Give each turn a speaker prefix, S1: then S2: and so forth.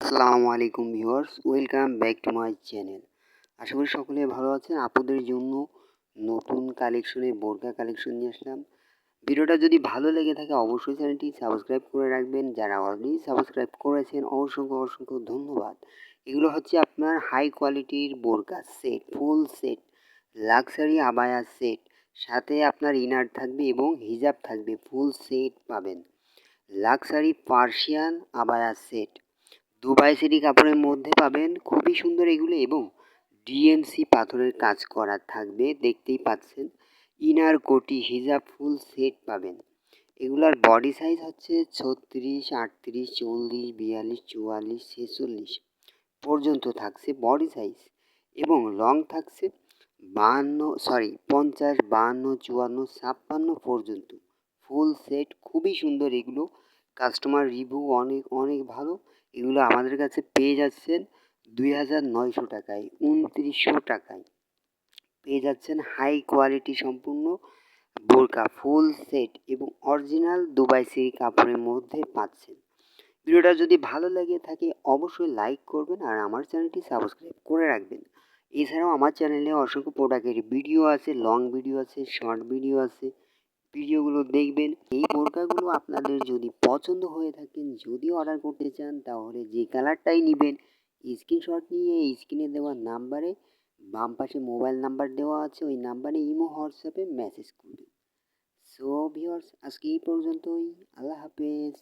S1: আসসালামু আলাইকুম viewers, welcome back to my channel. আশা করি সকলে ভালো আছেন। আপনাদের জন্য নতুন কালেকশনের বোরকা কালেকশন নিয়ে আসলাম। ভিডিওটা যদি ভালো লেগে থাকে অবশ্যই চ্যানেলটি সাবস্ক্রাইব করে রাখবেন। যারা অলরেডি সাবস্ক্রাইব করেছেন অসংখ্য অসংখ্য ধন্যবাদ। এগুলো হচ্ছে আপনার হাই কোয়ালিটির বোরকা set, full set, luxury abaya set, সাথে আপনার ইনার থাকবে এবং হিজাব থাকবে, ফুল সেট পাবেন। Luxury Persian abaya set, Dubai city কাপড়ের মধ্যে পাবেন, খুবই সুন্দর এগুলো এবং ডিএমসি পাথরের কাজ করা থাকবে, দেখতেই পাচ্ছেন। ইনার কোটি হিজাব ফুল সেট পাবেন। এগুলার বডি সাইজ হচ্ছে 36, 38, 40, 42, 44, 46 পর্যন্ত থাকছে বডি সাইজ এবং লং থাকছে 50, 52, 54, 56 পর্যন্ত ফুল সেট। খুবই সুন্দর এগুলো, কাস্টমার রিভিউ অনেক অনেক ভালো। এগুলো আমাদের কাছে পেয়ে যাচ্ছেন 2900 টাকায়, 2900 টাকায় পেয়ে যাচ্ছেন হাই কোয়ালিটি সম্পূর্ণ বোরকা ফুল সেট এবং অরিজিনাল দুবাই সিল্ক কাপড়ের মধ্যে পাচ্ছেন। ভিডিওটা যদি ভালো লেগে থাকে অবশ্যই লাইক করবেন আর আমার চ্যানেলটি সাবস্ক্রাইব করে রাখবেন। এছাড়াও আমার চ্যানেলে অসংখ্য প্রোডাক্টের ভিডিও আছে, লং ভিডিও আছে, শর্ট ভিডিও আছে, ভিডিওগুলো দেখবেন। এই বোরকাগুলো আপনাদের যদি পছন্দ হয়ে থাকেন, যদি অর্ডার করতে চান তাহলে যে কালারটাই নেবেন স্ক্রিনশট নিয়ে স্ক্রিনে দেওয়া নাম্বারে, বাম পাশে মোবাইল নাম্বার দেওয়া আছে, ওই নাম্বারে ইমো হোয়াটসঅ্যাপে মেসেজ করবেন। সো ভিউয়ার্স, আজকে এই পর্যন্তই। আল্লাহ হাফেজ।